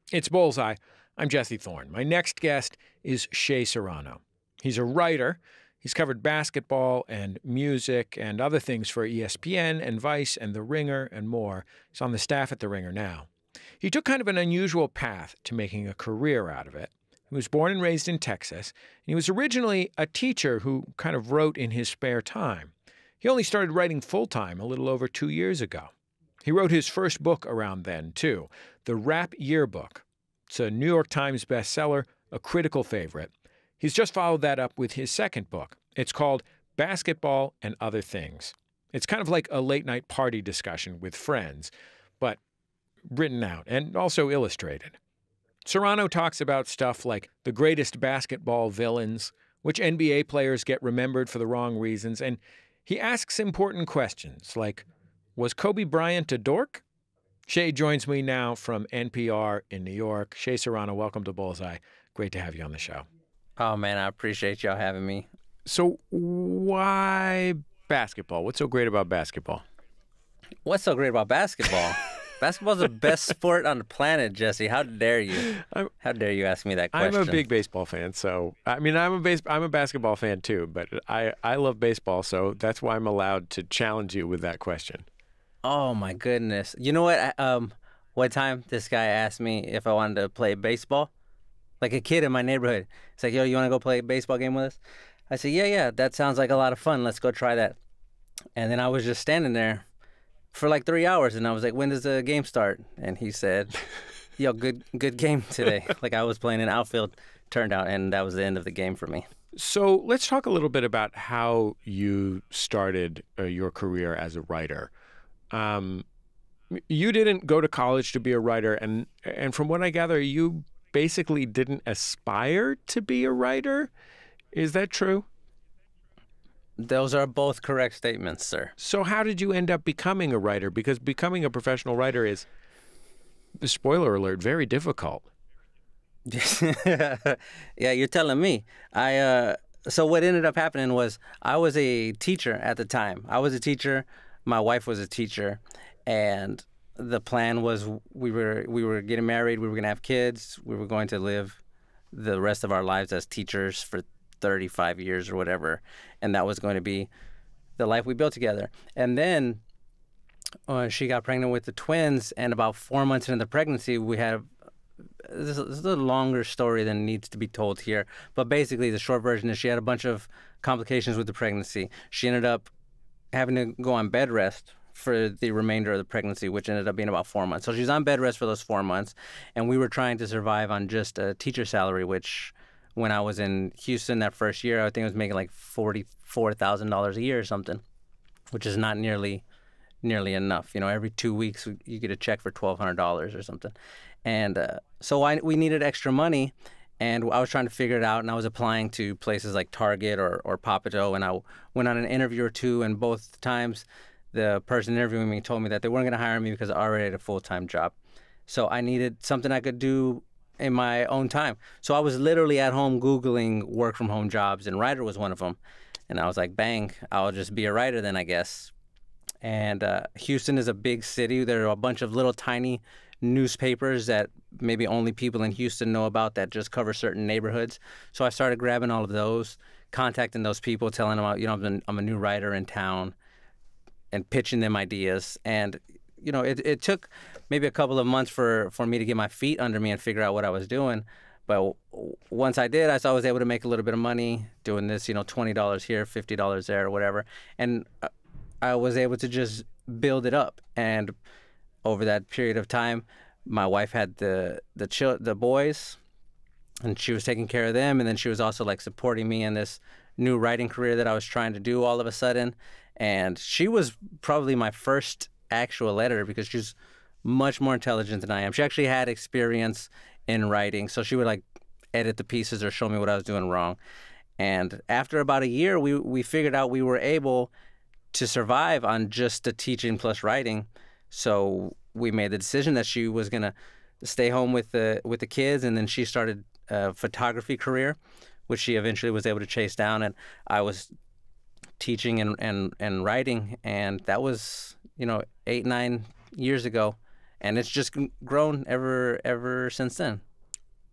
It's Bullseye. I'm Jesse Thorn. My next guest is Shea Serrano. He's a writer. He's covered basketball and music and other things for ESPN and Vice and The Ringer and more. He's on the staff at The Ringer now. He took kind of an unusual path to making a career out of it. He was born and raised in Texas, and he was originally a teacher who kind of wrote in his spare time. He only started writing full-time a little over 2 years ago. He wrote his first book around then, too, The Rap Yearbook. It's a New York Times bestseller, a critical favorite. He's just followed that up with his second book. It's called Basketball and Other Things. It's kind of like a late-night party discussion with friends, but written out and also illustrated. Serrano talks about stuff like the greatest basketball villains, which NBA players get remembered for the wrong reasons, and he asks important questions like, was Kobe Bryant a dork? Shea joins me now from NPR in New York. Shea Serrano, welcome to Bullseye. Great to have you on the show. Oh, man, I appreciate y'all having me. So why basketball? What's so great about basketball? What's so great about basketball? Basketball's the best sport on the planet, Jesse. How dare you? How dare you ask me that question? I'm a big baseball fan, so I mean I'm a basketball fan too, but I love baseball, so that's why I'm allowed to challenge you with that question. Oh my goodness! You know what? One time this guy asked me if I wanted to play baseball, like a kid in my neighborhood. It's like, yo, you want to go play a baseball game with us? I said, yeah, that sounds like a lot of fun. Let's go try that. And then I was just standing there for like 3 hours, and I was like, when does the game start? And he said, yo, good game today. Like I was playing an outfield, turned out, and that was the end of the game for me. So let's talk a little bit about how you started your career as a writer. You didn't go to college to be a writer, and from what I gather, you basically didn't aspire to be a writer. Is that true? Those are both correct statements, sir. So how did you end up becoming a writer? Because becoming a professional writer is, spoiler alert, very difficult. Yeah, you're telling me. So what ended up happening was I was a teacher at the time. I was a teacher. My wife was a teacher, and the plan was we were getting married. We were going to have kids. We were going to live the rest of our lives as teachers for 35 years or whatever, and that was going to be the life we built together. And then she got pregnant with the twins, and about 4 months into the pregnancy, we had this is a longer story than needs to be told here, but basically the short version is she had a bunch of complications with the pregnancy. She ended up having to go on bed rest for the remainder of the pregnancy, which ended up being about 4 months. So she was on bed rest for those 4 months, and we were trying to survive on just a teacher salary, which when I was in Houston that first year, I think I was making like $44,000 a year or something, which is not nearly enough. You know, every 2 weeks you get a check for $1,200 or something. And so we needed extra money, and I was trying to figure it out, and I was applying to places like Target or Papito, and I went on an interview or two, and both times the person interviewing me told me that they weren't going to hire me because I already had a full-time job. So I needed something I could do in my own time. So I was literally at home Googling work-from-home jobs, and writer was one of them. And I was like, bang, I'll just be a writer then, I guess. And Houston is a big city. There are a bunch of little tiny newspapers that maybe only people in Houston know about that just cover certain neighborhoods. So I started grabbing all of those, contacting those people, telling them, you know, I'm a new writer in town, and pitching them ideas. And, you know, it took maybe a couple of months for me to get my feet under me and figure out what I was doing. But once I did, I was able to make a little bit of money doing this, you know, $20 here, $50 there, or whatever. And I was able to just build it up. And over that period of time, my wife had the boys, and she was taking care of them. And then she was also like supporting me in this new writing career that I was trying to do all of a sudden. And she was probably my first actual editor because she's much more intelligent than I am. She actually had experience in writing, so she would like edit the pieces or show me what I was doing wrong. And after about a year, we figured out we were able to survive on just the teaching plus writing. So we made the decision that she was gonna stay home with the kids, and then she started a photography career, which she eventually was able to chase down. And I was teaching and writing, and that was, you know, 8-9 years ago. and it's just grown ever since then.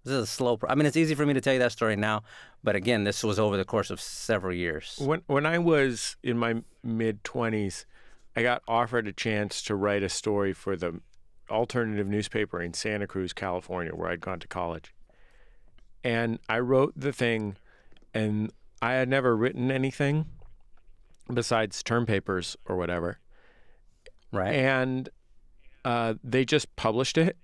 This is a slow. I mean, it's easy for me to tell you that story now, but again, this was over the course of several years. When I was in my mid-20s, I got offered a chance to write a story for the alternative newspaper in Santa Cruz, California, where I'd gone to college. And I wrote the thing, and I had never written anything besides term papers or whatever. Right. And they just published it.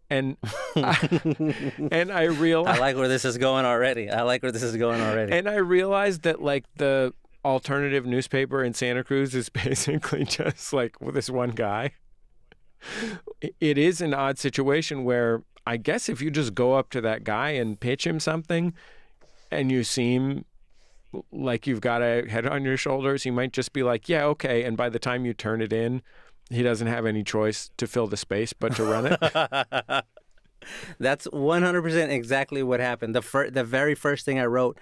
And I realized... I like where this is going already. And I realized that, like, the alternative newspaper in Santa Cruz is basically just, like, this one guy. It is an odd situation where I guess if you just go up to that guy and pitch him something and you seem like you've got a head on your shoulders, he might just be like, yeah, okay. And by the time you turn it in, he doesn't have any choice to fill the space but to run it. That's 100% exactly what happened. The very first thing I wrote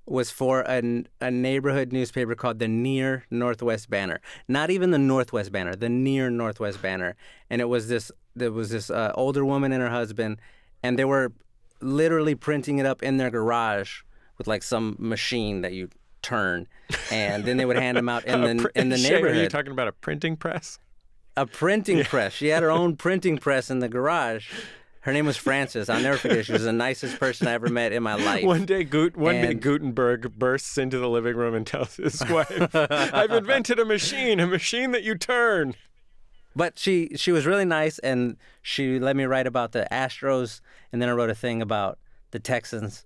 was for a neighborhood newspaper called the Near Northwest Banner. Not even the Northwest Banner, the Near Northwest Banner. And there was this older woman and her husband, and they were literally printing it up in their garage with like some machine that you turn, and then they would hand them out in the neighborhood. Are you talking about a printing press? A printing press. She had her own printing press in the garage. Her name was Frances. I'll never forget. She was the nicest person I ever met in my life. One day Gutenberg bursts into the living room and tells his wife, I've invented a machine that you turn. But she was really nice, and she let me write about the Astros, and then I wrote a thing about the Texans.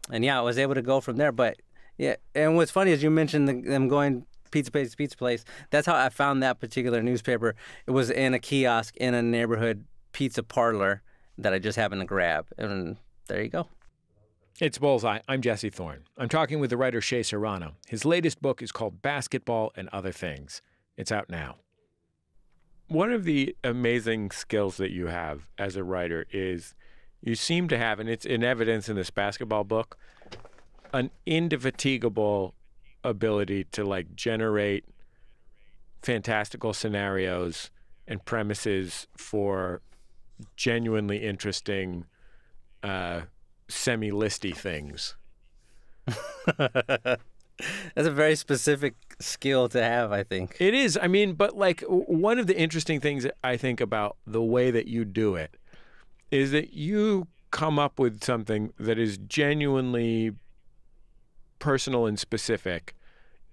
And yeah, I was able to go from there. But yeah, and what's funny is you mentioned them going pizza place to pizza place. That's how I found that particular newspaper. It was in a kiosk in a neighborhood pizza parlor that I just happened to grab. And there you go. It's Bullseye. I'm Jesse Thorn. I'm talking with the writer Shea Serrano. His latest book is called Basketball and Other Things. It's out now. One of the amazing skills that you have as a writer is you seem to have, and it's in evidence in this basketball book, an indefatigable ability to like generate fantastical scenarios and premises for genuinely interesting, semi-listy things. That's a very specific skill to have, I think. It is. I mean, but like one of the interesting things I think about the way that you do it is that you come up with something that is genuinely personal and specific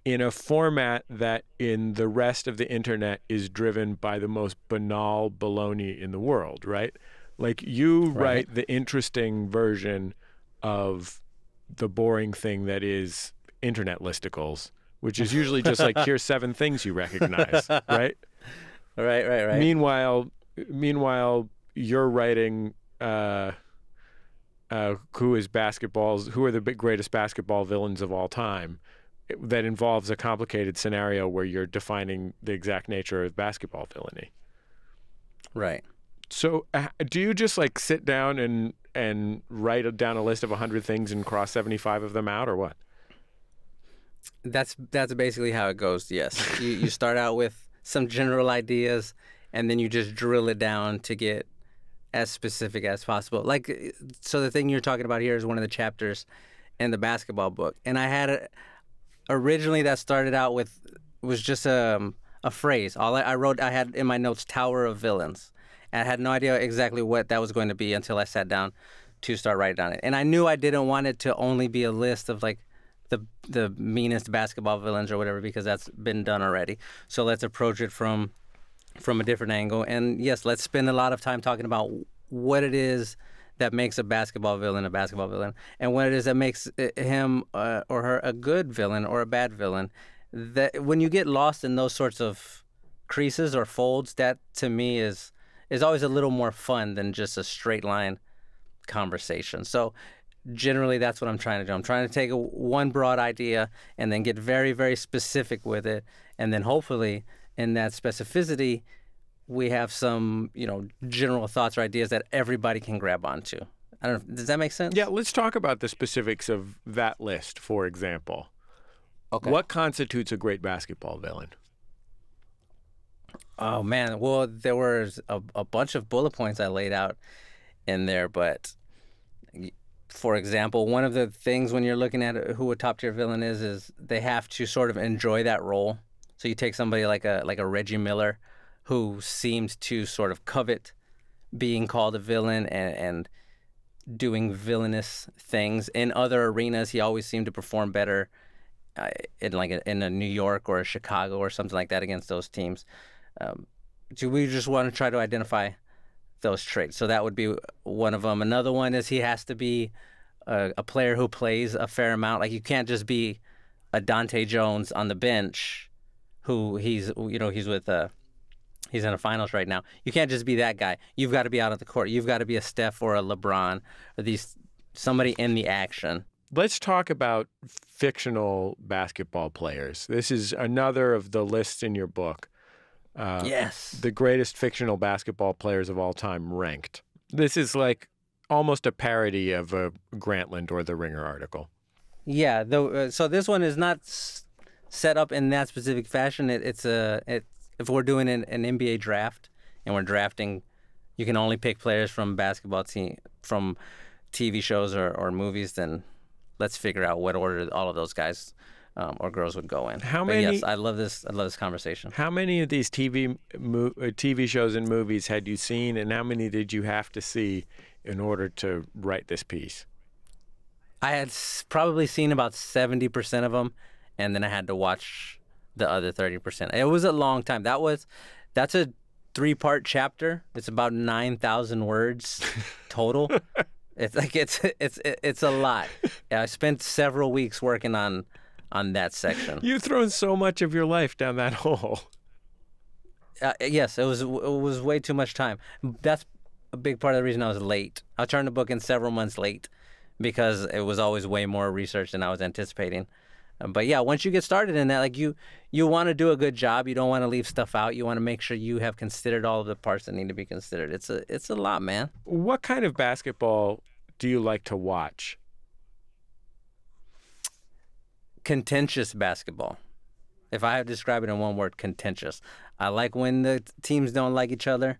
in a format that in the rest of the internet is driven by the most banal baloney in the world, right? Like you write the interesting version of the boring thing that is internet listicles, which is usually just like, here's 7 things you recognize, right? Right. Meanwhile, you're writing who are the greatest basketball villains of all time, that involves a complicated scenario where you're defining the exact nature of basketball villainy. Right. So do you just like sit down and write down a list of 100 things and cross 75 of them out, or what? That's basically how it goes, yes. You start out with some general ideas, and then you just drill it down to get as specific as possible. Like, so the thing you're talking about here is one of the chapters in the basketball book. And I had originally that started out with, was just a phrase. All I wrote, I had in my notes, Tower of Villains. And I had no idea exactly what that was going to be until I sat down to start writing on it. And I knew I didn't want it to only be a list of like the meanest basketball villains or whatever, because that's been done already. So let's approach it from a different angle. And yes, let's spend a lot of time talking about what it is that makes a basketball villain, and what it is that makes him or her a good villain or a bad villain. That when you get lost in those sorts of creases or folds, that to me is always a little more fun than just a straight line conversation. So generally that's what I'm trying to do. I'm trying to take one broad idea and then get very, very specific with it, and then hopefully in that specificity we have some, general thoughts or ideas that everybody can grab onto. I don't know. Does that make sense? Yeah, let's talk about the specifics of that list, for example. Okay. What constitutes a great basketball villain? Oh man, well there was a bunch of bullet points I laid out in there, but for example, one of the things when you're looking at who a top tier villain is they have to sort of enjoy that role. So you take somebody like a Reggie Miller, who seemed to sort of covet being called a villain and doing villainous things in other arenas. He always seemed to perform better in a New York or a Chicago or something like that against those teams. Do we just want to try to identify those traits? So that would be one of them. Another one is he has to be a player who plays a fair amount. Like you can't just be a Dante Jones on the bench, who he's with he's in the finals right now. You can't just be that guy. You've got to be out of the court. You've got to be a Steph or a LeBron or somebody in the action. Let's talk about fictional basketball players. This is another of the lists in your book. Yes. The greatest fictional basketball players of all time ranked. This is like almost a parody of a Grantland or the Ringer article. Yeah. So this one is not set up in that specific fashion. If we're doing an NBA draft and we're drafting, you can only pick players from from TV shows or movies. Then let's figure out what order all of those guys or girls would go in. How many? Yes, I love this conversation. How many of these TV shows and movies had you seen, and how many did you have to see in order to write this piece? I had probably seen about 70% of them, and then I had to watch the other 30%. It was a long time. That's a 3-part chapter. It's about 9,000 words total. It's a lot. Yeah, I spent several weeks working on that section. You've thrown so much of your life down that hole. Yes, it was way too much time. That's a big part of the reason I was late. I turned the book in several months late because it was always way more research than I was anticipating. But yeah, once you get started in that, like you want to do a good job. You don't want to leave stuff out. You want to make sure you have considered all of the parts that need to be considered. It's a lot, man. What kind of basketball do you like to watch? Contentious basketball. If I have to describe it in one word, contentious. I like when the teams don't like each other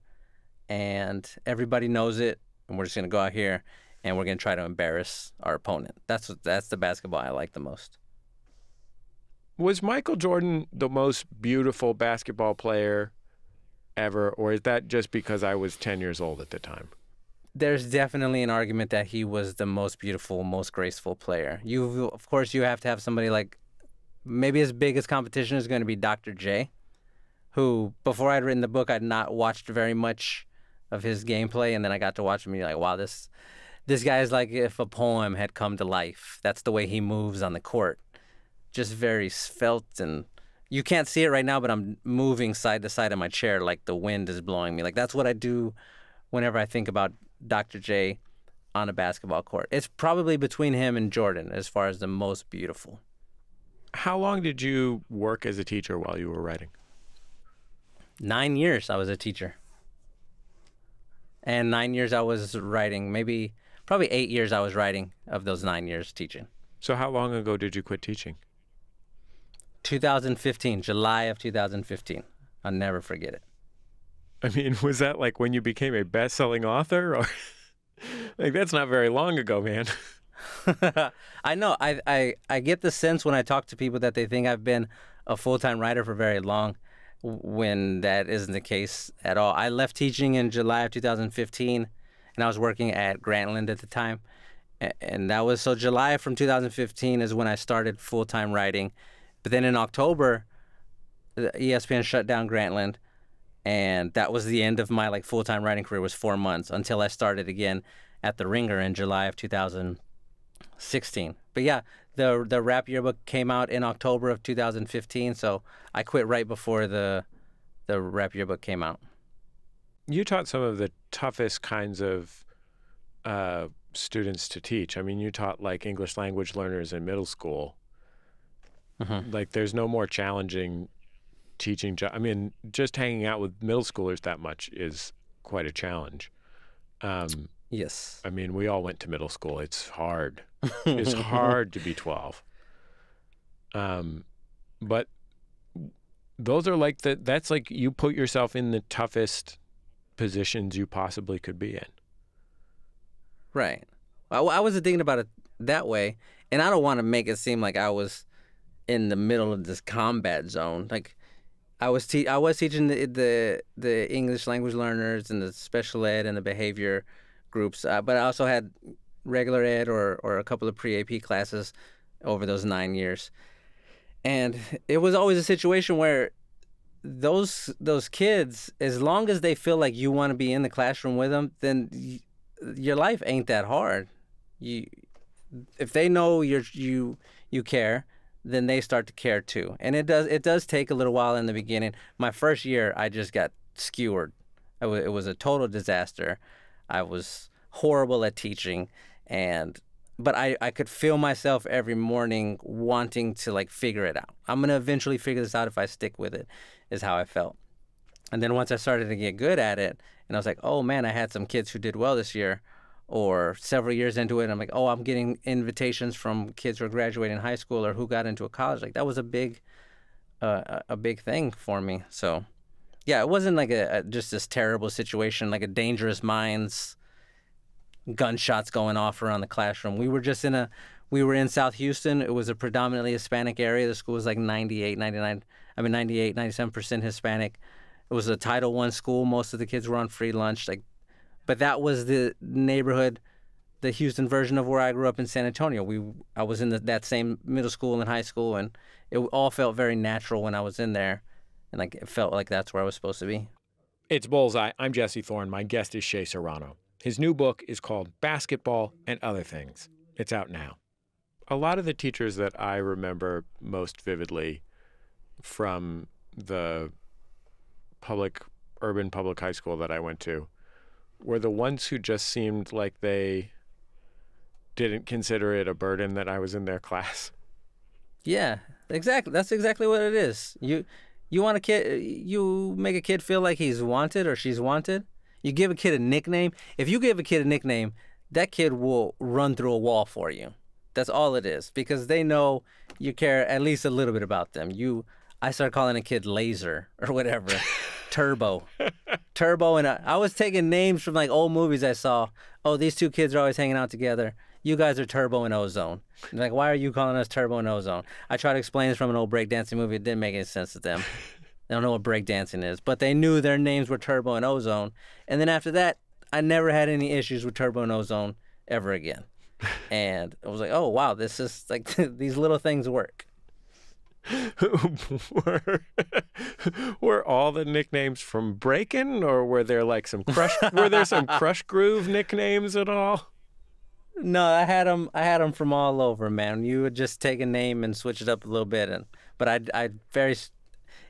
and everybody knows it, and we're just going to go out here and we're going to try to embarrass our opponent. That's the basketball I like the most. Was Michael Jordan the most beautiful basketball player ever, or is that just because I was 10 years old at the time? There's definitely an argument that he was the most beautiful, most graceful player. Of course, you have to have somebody like, maybe his biggest competition is going to be Dr. J, who, before I'd written the book, I'd not watched very much of his gameplay, and then I got to watch him and be like, wow, this guy is like if a poem had come to life. That's the way he moves on the court. Just very svelte, and you can't see it right now, but I'm moving side to side in my chair like the wind is blowing me. Like that's what I do whenever I think about Dr. J on a basketball court. It's probably between him and Jordan as far as the most beautiful. How long did you work as a teacher while you were writing? 9 years I was a teacher. And 9 years I was writing. Probably 8 years I was writing of those 9 years teaching. So how long ago did you quit teaching? 2015, July of 2015. I'll never forget it. I mean, was that like when you became a best-selling author? Or like that's not very long ago, man. I know. I get the sense when I talk to people that they think I've been a full-time writer for very long, when that isn't the case at all. I left teaching in July of 2015, and I was working at Grantland at the time. And that was, so July from 2015 is when I started full-time writing. But then in October, the ESPN shut down Grantland, and that was the end of my full-time writing career. Was 4 months until I started again at the Ringer in July of 2016. But yeah, the rap yearbook came out in October of 2015, so I quit right before the rap yearbook came out. You taught some of the toughest kinds of students to teach. I mean, you taught like English language learners in middle school. Mm-hmm. Like there's no more challenging teaching. I mean, just hanging out with middle schoolers that much is quite a challenge. Yes. I mean, we all went to middle school. It's hard. It's hard to be 12. But those are like that's like you put yourself in the toughest positions you possibly could be in. Right. I wasn't thinking about it that way, and I don't want to make it seem like I was in the middle of this combat zone. Like I was teaching the English language learners and the special ed and the behavior groups, but I also had regular ed or a couple of pre-AP classes over those 9 years. And it was always a situation where those kids, as long as they feel like you want to be in the classroom with them, then your life ain't that hard. If they know you care, then they start to care too. And it does take a little while in the beginning. My first year, I just got skewered. It was a total disaster. I was horrible at teaching, but I could feel myself every morning wanting to like figure it out. I'm gonna eventually figure this out if I stick with it, is how I felt. And then once I started to get good at it, and I was like, oh man, I had some kids who did well this year, or several years into it, I'm like, oh, I'm getting invitations from kids who are graduating high school or who got into a college. Like that was a big thing for me. So yeah, it wasn't like just this terrible situation, like a Dangerous Minds, gunshots going off around the classroom. We were in South Houston. It was a predominantly Hispanic area. The school was like 97% Hispanic. It was a Title I school. Most of the kids were on free lunch. But that was the neighborhood, the Houston version of where I grew up in San Antonio. I was in that same middle school and high school, and it all felt very natural when I was in there, and like it felt like that's where I was supposed to be. It's Bullseye. I'm Jesse Thorn. My guest is Shea Serrano. His new book is called Basketball and Other Things. It's out now. A lot of the teachers that I remember most vividly from the urban public high school that I went to were the ones who just seemed like they didn't consider it a burden that I was in their class. Yeah, exactly. That's exactly what it is. You want a kid, you make a kid feel like he's wanted or she's wanted. You give a kid a nickname. If you give a kid a nickname, that kid will run through a wall for you. That's all it is, because they know you care at least a little bit about them. I started calling a kid Laser or whatever. Turbo, and I was taking names from like old movies I saw. Oh, these two kids are always hanging out together. You guys are Turbo and Ozone. And like, why are you calling us Turbo and Ozone? I tried to explain this from an old breakdancing movie. It didn't make any sense to them. They don't know what breakdancing is, but they knew their names were Turbo and Ozone. And then after that, I never had any issues with Turbo and Ozone ever again. And I was like, oh wow, this is like these little things work. Were all the nicknames from Breakin', or were there like some Crush Groove nicknames at all? No, I had them from all over, man. You would just take a name and switch it up a little bit, but I very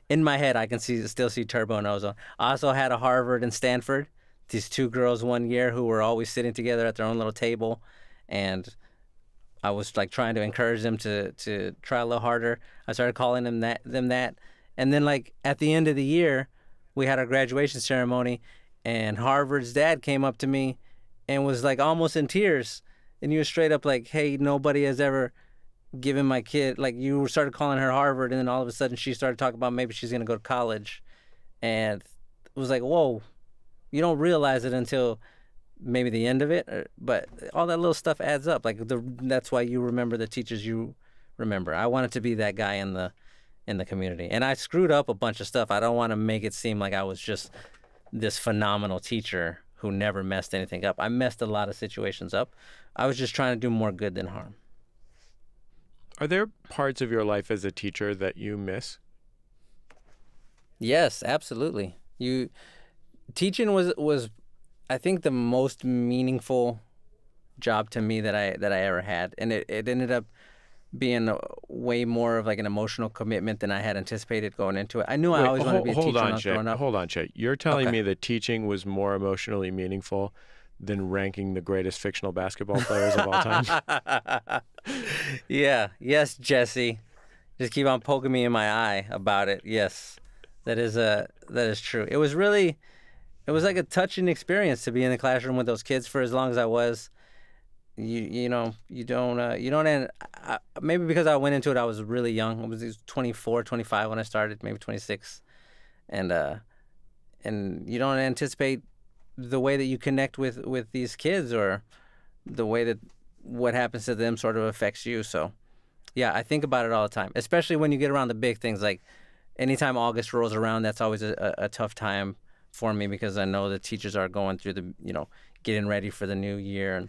in my head I can still see Turbo and Ozone. I also had a Harvard and Stanford, these two girls one year who were always sitting together at their own little table, and I was like trying to encourage them to try a little harder. I started calling them that, and then like at the end of the year, we had our graduation ceremony, and Harvard's dad came up to me, and was like almost in tears, and he was straight up like, "Hey, nobody has ever given my kid, like you started calling her Harvard, and then all of a sudden she started talking about maybe she's gonna go to college," and it was like, whoa, you don't realize it until maybe the end of it, but all that little stuff adds up. Like that's why you remember the teachers you remember. I wanted to be that guy in the community, and I screwed up a bunch of stuff. I don't want to make it seem like I was just this phenomenal teacher who never messed anything up. I messed a lot of situations up. I was just trying to do more good than harm. Are there parts of your life as a teacher that you miss? Yes, absolutely. Teaching was I think the most meaningful job to me that I ever had, and it ended up being way more of like an emotional commitment than I had anticipated going into it. I knew I always wanted to be a teacher when I was growing up. Hold on, Shea. You're telling me that teaching was more emotionally meaningful than ranking the greatest fictional basketball players of all time? Yeah. Yes, Jesse. Just keep on poking me in my eye about it. Yes, that is true. It was like a touching experience to be in the classroom with those kids for as long as I was. maybe because I went into it, I was really young. I was 24, 25 when I started, maybe 26, and you don't anticipate the way that you connect with these kids, or the way that what happens to them sort of affects you. So yeah, I think about it all the time, especially when you get around the big things. Like anytime August rolls around, that's always a tough time for me, because I know the teachers are going through getting ready for the new year.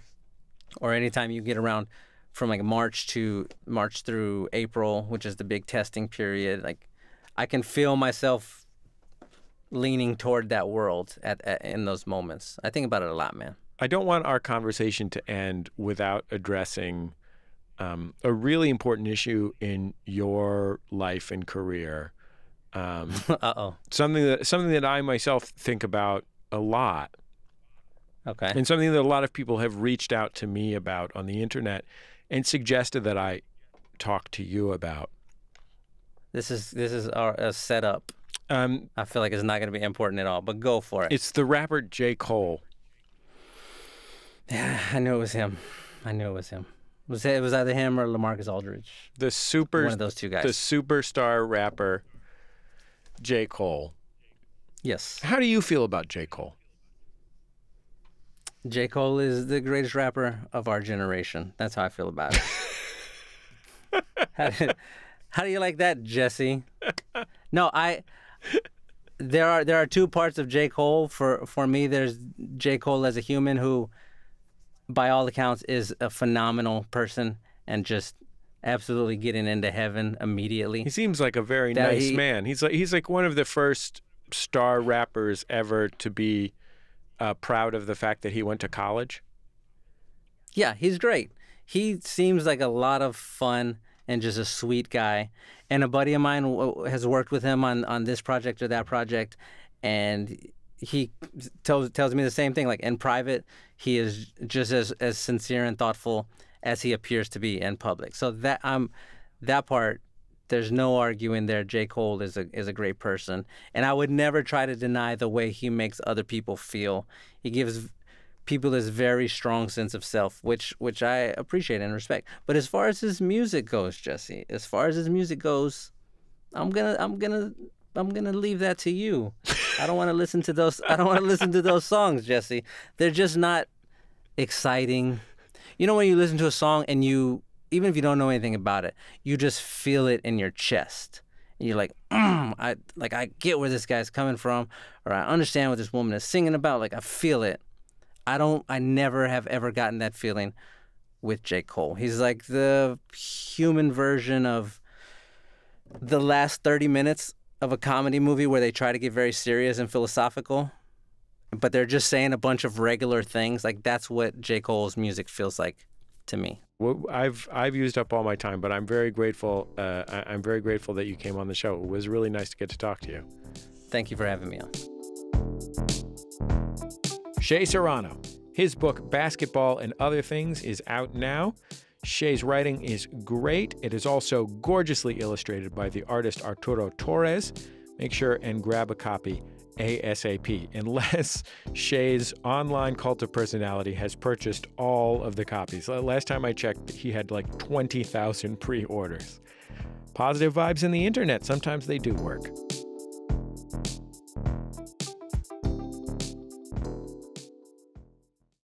Or anytime you get around from like March through April, which is the big testing period, like I can feel myself leaning toward that world in those moments. I think about it a lot, man. I don't want our conversation to end without addressing a really important issue in your life and career. Something that I myself think about a lot. Okay. And something that a lot of people have reached out to me about on the internet and suggested that I talk to you about. This is our setup. I feel like it's not going to be important at all, but go for it. It's the rapper J. Cole. Yeah, I knew it was him. It was either him or LaMarcus Aldridge. One of those two guys. The superstar rapper J. Cole. Yes. How do you feel about J. Cole? J. Cole is the greatest rapper of our generation. That's how I feel about it. How do you like that, Jesse? No, there are two parts of J. Cole. For me, there's J. Cole as a human who, by all accounts, is a phenomenal person and just absolutely getting into heaven immediately. He seems like a very nice man. He's like one of the first star rappers ever to be proud of the fact that he went to college. Yeah, he's great. He seems like a lot of fun and just a sweet guy. And a buddy of mine has worked with him on this project or that project, and he tells me the same thing. Like in private, he is just as sincere and thoughtful as he appears to be in public. So that part, there's no arguing there. J. Cole is a great person, and I would never try to deny the way he makes other people feel. He gives people this very strong sense of self, which I appreciate and respect. But as far as his music goes, Jesse, I'm gonna leave that to you. I don't want to listen to those. I don't want to listen to those songs, Jesse. They're just not exciting. You know when you listen to a song and even if you don't know anything about it, you just feel it in your chest. And you're like, I get where this guy's coming from, or I understand what this woman is singing about. Like I feel it. I never have ever gotten that feeling with J. Cole. He's like the human version of the last 30 minutes of a comedy movie where they try to get very serious and philosophical, but they're just saying a bunch of regular things. Like that's what J. Cole's music feels like to me. Well, I've used up all my time, but I'm very grateful. I'm very grateful that you came on the show. It was really nice to get to talk to you. Thank you for having me on. Shea Serrano. His book, Basketball and Other Things, is out now. Shea's writing is great. It is also gorgeously illustrated by the artist Arturo Torres. Make sure and grab a copy ASAP, unless Shea's online cult of personality has purchased all of the copies. Last time I checked, he had like 20,000 pre-orders. Positive vibes in the internet. Sometimes they do work.